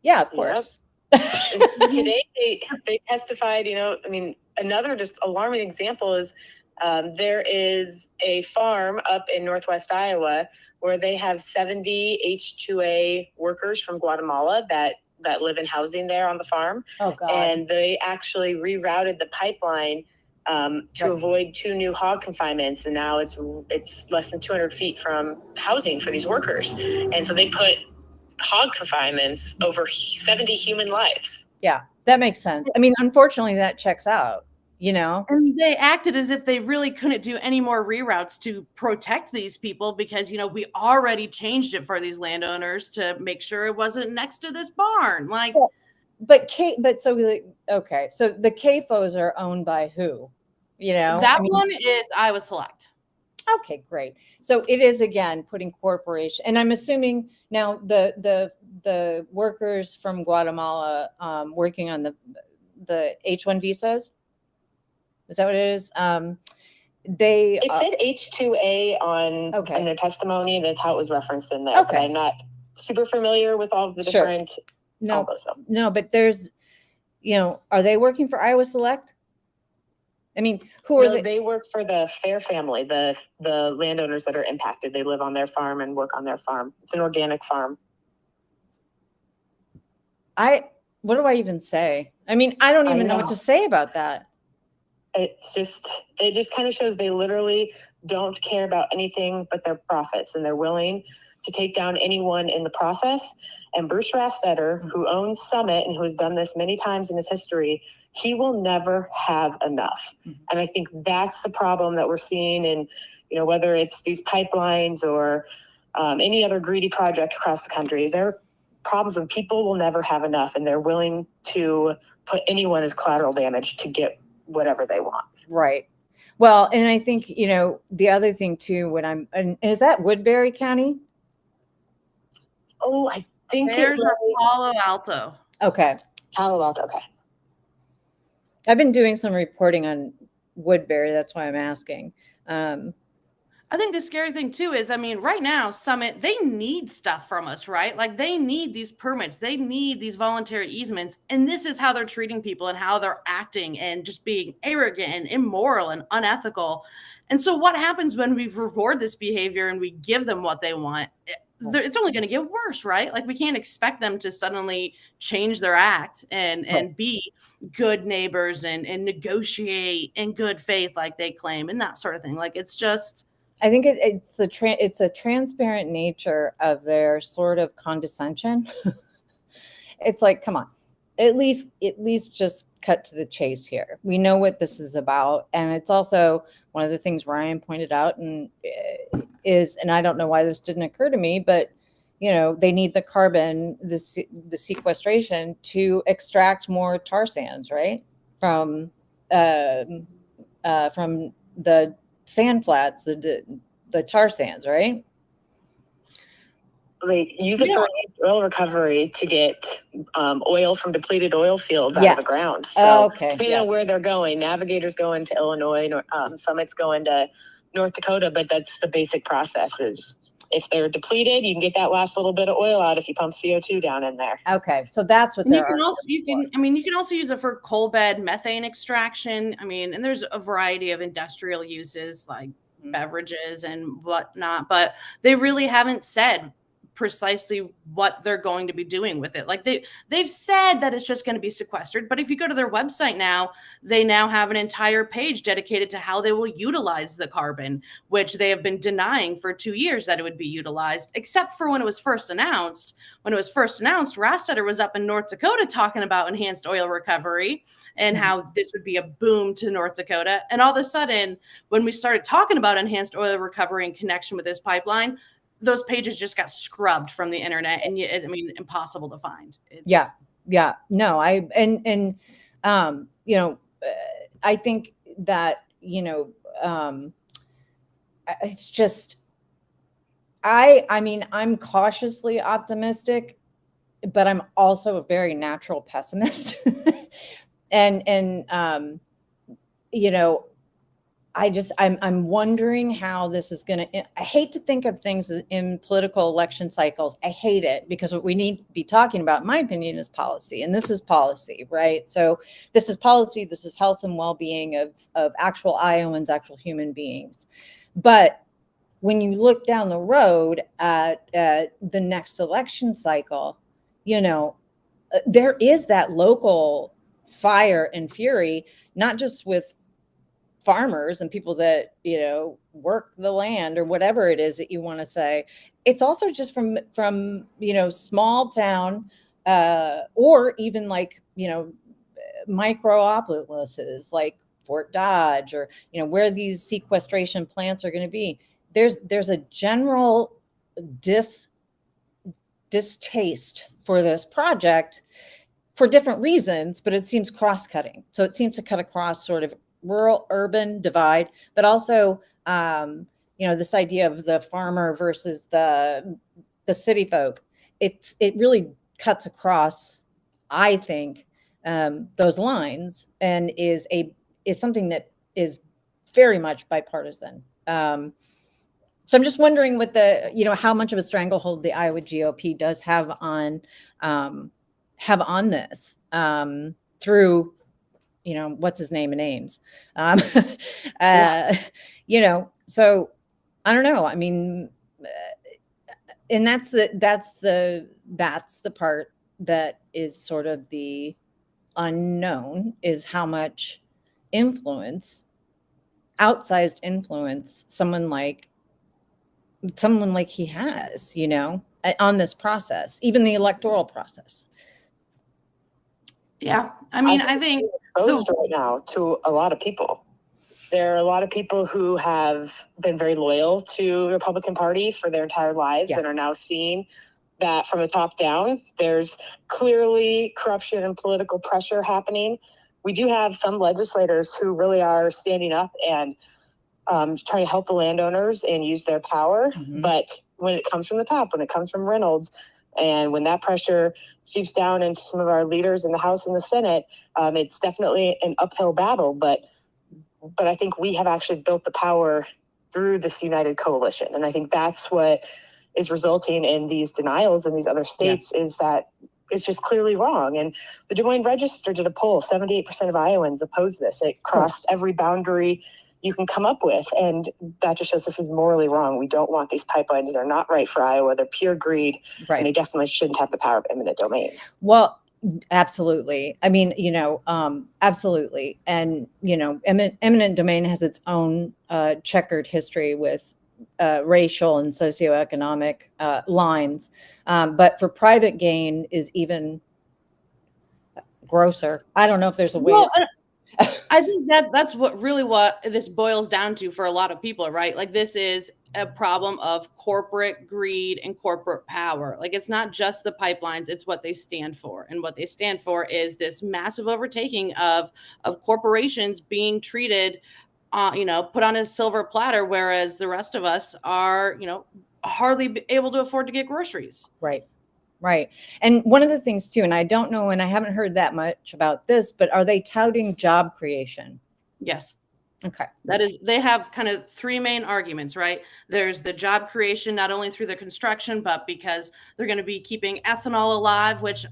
Yeah, of course. Today they testified, another just alarming example is there is a farm up in Northwest Iowa where they have 70 H-2A workers from Guatemala that live in housing there on the farm. Oh, God. And they actually rerouted the pipeline to avoid 2 new hog confinements. And now it's less than 200 feet from housing for these workers. And so they put hog confinements over 70 human lives. Yeah, that makes sense. I mean, unfortunately, that checks out. And they acted as if they really couldn't do any more reroutes to protect these people because, we already changed it for these landowners to make sure it wasn't next to this barn. Like, so the CAFOs are owned by who? One is Iowa Select. Okay, great. So it is again putting corporation, and I'm assuming now the the workers from Guatemala working on the H-1 visas. Is that what it is? They It said H-2A on their testimony, and that's how it was referenced in there. But I'm not super familiar with all of the different. No, but there's, are they working for Iowa Select? I mean, who are they? They work for the Fair family, the landowners that are impacted. They live on their farm and work on their farm. It's an organic farm. What do I even say? I mean, I don't even know what to say about that. It just kind of shows they literally don't care about anything but their profits, and they're willing to take down anyone in the process. And Bruce Rastetter, who owns Summit and who has done this many times in his history, he will never have enough. And I think that's the problem that we're seeing in, whether it's these pipelines or any other greedy project across the country, is there are problems when people will never have enough, and they're willing to put anyone as collateral damage to get whatever they want. Right. Well, and I think, the other thing too, is that Woodbury County? Oh, I think there's Palo Alto. Okay. Palo Alto. Okay. I've been doing some reporting on Woodbury. That's why I'm asking. I think the scary thing too is, right now, Summit, they need stuff from us, right? Like they need these permits, they need these voluntary easements. And this is how they're treating people and how they're acting and just being arrogant and immoral and unethical. And so what happens when we reward this behavior and we give them what they want? It's only going to get worse, right? Like we can't expect them to suddenly change their act and be good neighbors and negotiate in good faith like they claim and that sort of thing. Like it's just... I think it's a transparent nature of their sort of condescension. It's like, come on, at least just cut to the chase here. We know what this is about. And it's also one of the things Ryan pointed out and I don't know why this didn't occur to me, but they need the carbon, the sequestration to extract more tar sands, right? From the sand flats, the tar sands, right? They use it for oil recovery to get oil from depleted oil fields out of the ground. So depending on where they're going, Navigator's going to Illinois, Summit's going to North Dakota, but that's the basic process. Is if they're depleted, you can get that last little bit of oil out if you pump CO2 down in there. Okay, so that's what they're. You can also use it for coal bed methane extraction. And there's a variety of industrial uses like beverages and whatnot, but they really haven't said precisely what they're going to be doing with it. Like they've said that it's just going to be sequestered, but if you go to their website now, they now have an entire page dedicated to how they will utilize the carbon, which they have been denying for 2 years that it would be utilized, except for when it was first announced. When it was first announced, Rastetter was up in North Dakota talking about enhanced oil recovery and how this would be a boom to North Dakota. And all of a sudden, when we started talking about enhanced oil recovery in connection with this pipeline, those pages just got scrubbed from the internet, and impossible to find. No, I think that, it's just, I'm cautiously optimistic, but I'm also a very natural pessimist. I'm wondering how this is going to, I hate to think of things in political election cycles. I hate it because what we need to be talking about, in my opinion, is policy. And this is policy, right? So this is policy. This is health and well-being of actual Iowans, actual human beings. But when you look down the road at the next election cycle, there is that local fire and fury, not just with farmers and people that work the land or whatever it is that you want to say. It's also just from small town or even like micropolises like Fort Dodge or where these sequestration plants are going to be. There's a general distaste for this project for different reasons, but it seems cross-cutting. So it seems to cut across sort of rural urban divide, but also this idea of the farmer versus the city folk. it really cuts across, I think, those lines, and is something that is very much bipartisan. So I'm just wondering what how much of a stranglehold the Iowa GOP does have on this through, what's his name and Ames. Yeah. So I don't know. I mean, and that's the part that is sort of the unknown, is how much influence, outsized influence, someone like he has, on this process, even the electoral process. Yeah. I mean, I think we're exposed right now to a lot of people. There are a lot of people who have been very loyal to the Republican Party for their entire lives and are now seeing that from the top down, there's clearly corruption and political pressure happening. We do have some legislators who really are standing up and trying to help the landowners and use their power. Mhm. But when it comes from the top, when it comes from Reynolds, and when that pressure seeps down into some of our leaders in the House and the Senate, it's definitely an uphill battle. But I think we have actually built the power through this united coalition. And I think that's what is resulting in these denials in these other states, is that it's just clearly wrong. And the Des Moines Register did a poll, 78% of Iowans oppose this. It crossed every boundary you can come up with. And that just shows this is morally wrong. We don't want these pipelines. They're not right for Iowa. They're pure greed. Right. And they definitely shouldn't have the power of eminent domain. Well, absolutely. I mean, absolutely. And, eminent domain has its own checkered history with racial and socioeconomic lines. But for private gain is even grosser. I don't know if there's a way to I think that's what this boils down to for a lot of people, right? Like, this is a problem of corporate greed and corporate power. Like, it's not just the pipelines, it's what they stand for. And what they stand for is this massive overtaking of corporations being treated, put on a silver platter, whereas the rest of us are, hardly able to afford to get groceries. Right. Right. And one of the things too, and I don't know, and I haven't heard that much about this, but are they touting job creation? Yes. Okay. They have kind of three main arguments, right? There's the job creation, not only through the construction, but because they're going to be keeping ethanol alive, which,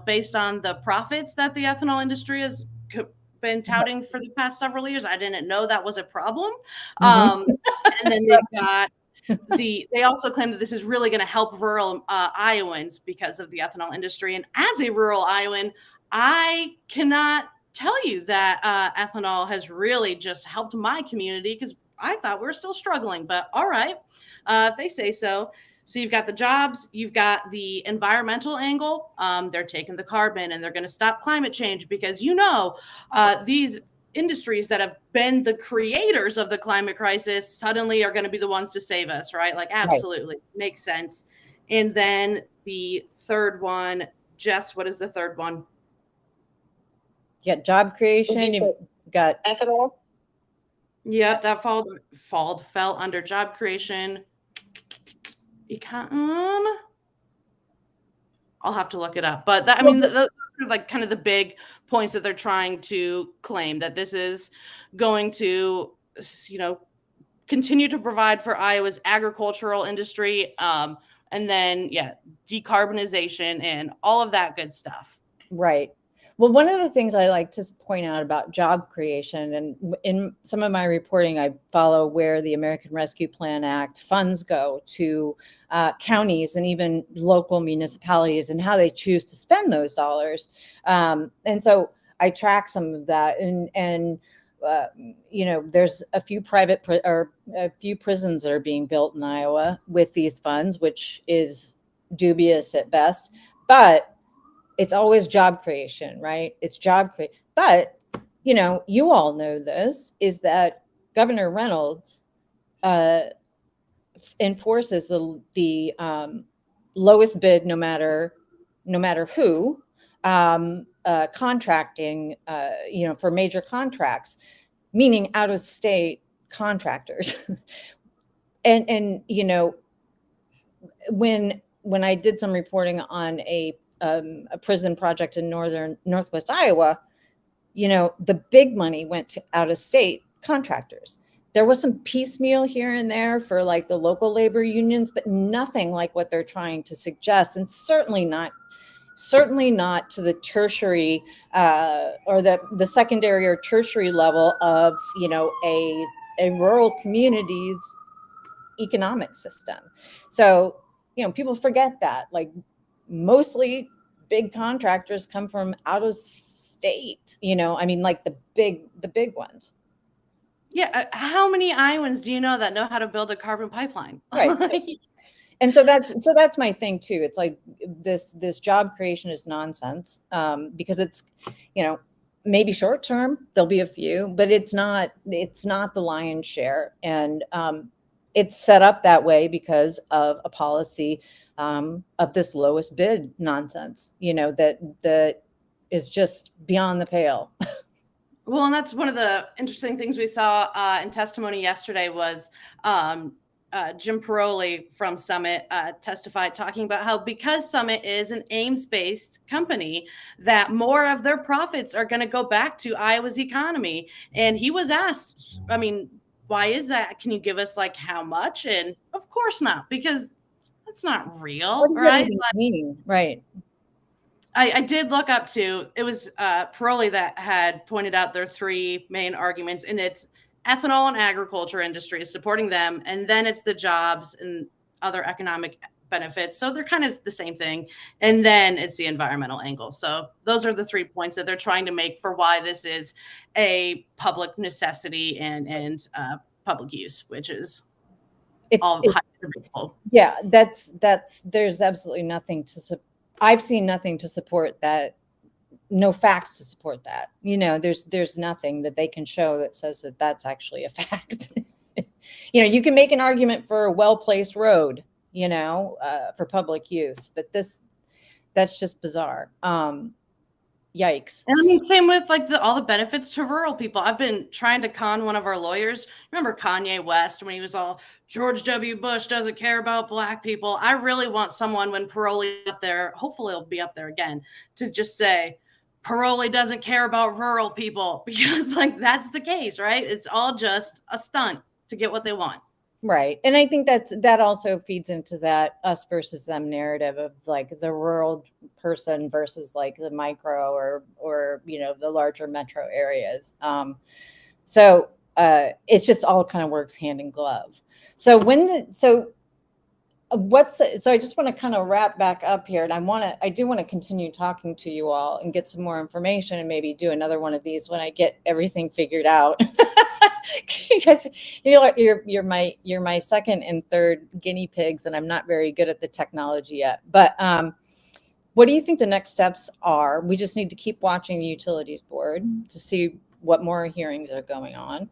based on the profits that the ethanol industry has been touting for the past several years, I didn't know that was a problem. And then they've got they also claim that this is really going to help rural Iowans because of the ethanol industry. And as a rural Iowan, I cannot tell you that ethanol has really just helped my community, because I thought we were still struggling. But all right, if they say so. So you've got the jobs, you've got the environmental angle. They're taking the carbon, and they're going to stop climate change because, these industries that have been the creators of the climate crisis suddenly are going to be the ones to save us, right? Like, absolutely. Right. Makes sense. And then the third one, Jess, what is the third one? Yeah, job creation. You've got ethanol. Yep, that fell under job creation. I'll have to look it up. But those are like kind of the big points that they're trying to claim, that this is going to, continue to provide for Iowa's agricultural industry. And then, decarbonization and all of that good stuff. Right. Well, one of the things I like to point out about job creation, and in some of my reporting, I follow where the American Rescue Plan Act funds go to counties and even local municipalities, and how they choose to spend those dollars. And so I track some of that, and there's a few a few prisons that are being built in Iowa with these funds, which is dubious at best, but it's always job creation, right? It's job creation. But, you all know this, is that Governor Reynolds enforces the lowest bid, no matter who, contracting, for major contracts, meaning out of state contractors. and when when I did some reporting on a prison project in northwest Iowa, the big money went to out of state contractors. There was some piecemeal here and there for like the local labor unions, but nothing like what they're trying to suggest, and certainly not to the tertiary or the secondary or tertiary level of a rural community's economic system. So people forget that, like, mostly big contractors come from out of state, like the big ones. Yeah. How many Iowans do you know that know how to build a carbon pipeline? Right. And so that's my thing too. It's like this job creation is nonsense, because it's, maybe short term, there'll be a few, but it's not the lion's share. And it's set up that way because of a policy of this lowest bid nonsense, that is just beyond the pale. Well, and that's one of the interesting things we saw in testimony yesterday was Jim Paroli from Summit testified, talking about how because Summit is an Ames-based company, that more of their profits are going to go back to Iowa's economy. And he was asked, why is that? Can you give us like how much? And of course not, because that's not real, what does right? that even mean? Right. I did look up to, it was Paroli that had pointed out their three main arguments, and it's ethanol and agriculture industry, supporting them, and then it's the jobs and other economic benefits. So they're kind of the same thing. And then it's the environmental angle. So those are the 3 points that they're trying to make for why this is a public necessity and public use, which is all highly debatable. Yeah, there's absolutely nothing to I've seen nothing to support that. No facts to support that. There's nothing that they can show that says that that's actually a fact. You can make an argument for a well-placed road, for public use, but that's just bizarre. Yikes. And same with like all the benefits to rural people. I've been trying to con one of our lawyers. Remember Kanye West when he was all, George W. Bush doesn't care about Black people. I really want someone, when Paroli up there, hopefully it'll be up there again, to just say, Paroli doesn't care about rural people, because like that's the case, right? It's all just a stunt to get what they want. Right. And I think that also feeds into that us versus them narrative of like the rural person versus like the micro or the larger metro areas. So it's just all kind of works hand in glove. So I just want to kind of wrap back up here, and I do want to continue talking to you all and get some more information, and maybe do another one of these when I get everything figured out. Because you're my second and third guinea pigs, and I'm not very good at the technology yet. But what do you think the next steps are? We just need to keep watching the utilities board to see what more hearings are going on.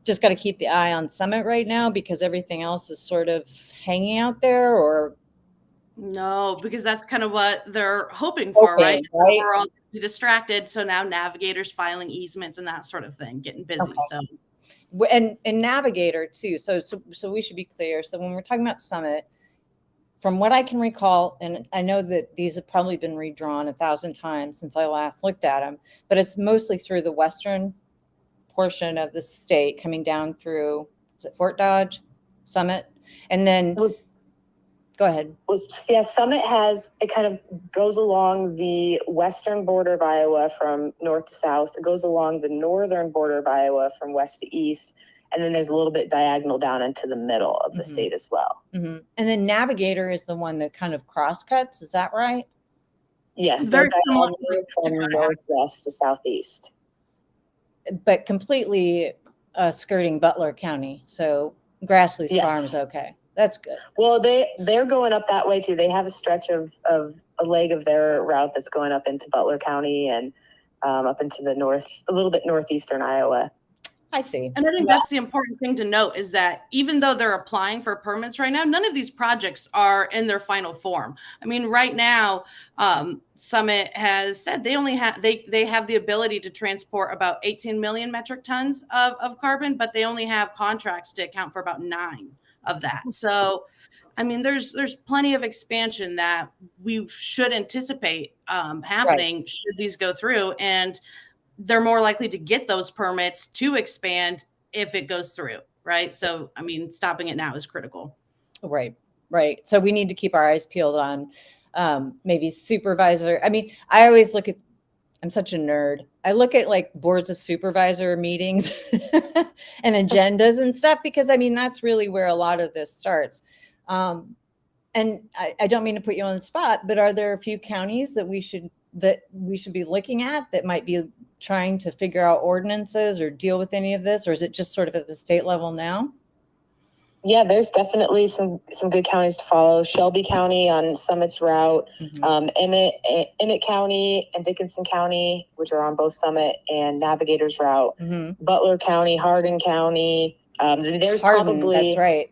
Just got to keep the eye on Summit right now because everything else is sort of hanging out there, or no, because that's kind of what they're hoping for, right? We're all distracted. So now navigators filing easements and that sort of thing, getting busy. Okay. So, and navigator too. So we should be clear. So when we're talking about Summit, from what I can recall, and I know that these have probably been redrawn 1,000 times since I last looked at them, but it's mostly through the western portion of the state, coming down through, is it Fort Dodge, Summit, and then go ahead. Yeah, Summit it kind of goes along the western border of Iowa from north to south. It goes along the northern border of Iowa from west to east. And then there's a little bit diagonal down into the middle of the state as well. Mm-hmm. And then Navigator is the one that kind of cross-cuts. Is that right? Yes, they're diagonal from northwest to southeast. But completely skirting Butler County. So Grassley's Farm is okay. That's good. Well, they're going up that way too. They have a stretch of a leg of their route that's going up into Butler County and up into the north, a little bit northeastern Iowa. I see. And I think that's the important thing to note, is that even though they're applying for permits right now, none of these projects are in their final form. I mean, right now, Summit has said they only have they have the ability to transport about 18 million metric tons of carbon, but they only have contracts to account for about 9 of that. So I mean, there's plenty of expansion that we should anticipate happening should these go through, and they're more likely to get those permits to expand if it goes through, right? So, I mean, stopping it now is critical. Right. So we need to keep our eyes peeled on maybe supervisor. I mean, I always look at, I'm such a nerd. I look at like boards of supervisor meetings and agendas and stuff, because I mean, that's really where a lot of this starts. And I don't mean to put you on the spot, but are there a few counties that we should be looking at that might be trying to figure out ordinances or deal with any of this? Or is it just sort of at the state level now? Yeah, there's definitely some good counties to follow. Shelby County on Summit's route, Emmett County and Dickinson County, which are on both Summit and Navigator's route. Butler County, Hardin County. There's probably, that's right.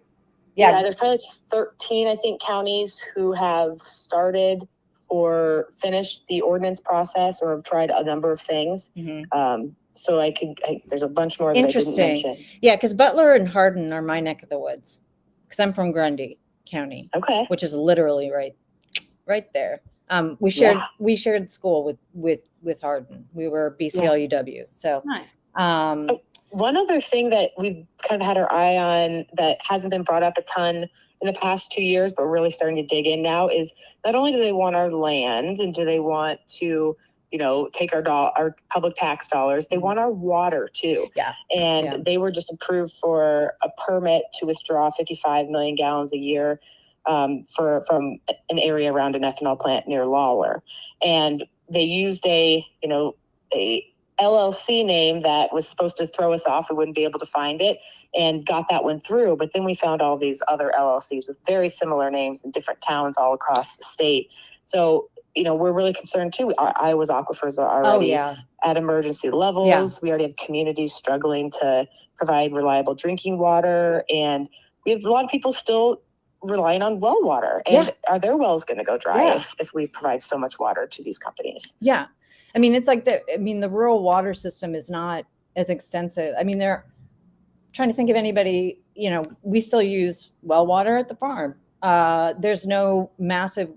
Yeah, there's probably 13, I think, counties who have started or finished the ordinance process or have tried a number of things. So there's a bunch more that I didn't mention. Yeah, because Butler and Hardin are my neck of the woods, because I'm from Grundy County, which is literally right there. We shared school with Hardin. We were BCLUW. So one other thing that we've kind of had our eye on that hasn't been brought up a ton in the past 2 years, but we're really starting to dig in now, is not only do they want our land and do they want to, take our public tax dollars, they want our water too. They were just approved for a permit to withdraw 55 million gallons a year from an area around an ethanol plant near Lawler. And they used a LLC name that was supposed to throw us off. We wouldn't be able to find it, and got that one through. But then we found all these other LLCs with very similar names in different towns all across the state. So, we're really concerned too. Iowa's aquifers are already at emergency levels. We already have communities struggling to provide reliable drinking water. And we have a lot of people still relying on well water. And are their wells going to go dry if we provide so much water to these companies? Yeah. I mean, it's like the rural water system is not as extensive. I mean, they're trying to think of anybody, we still use well water at the farm. There's no massive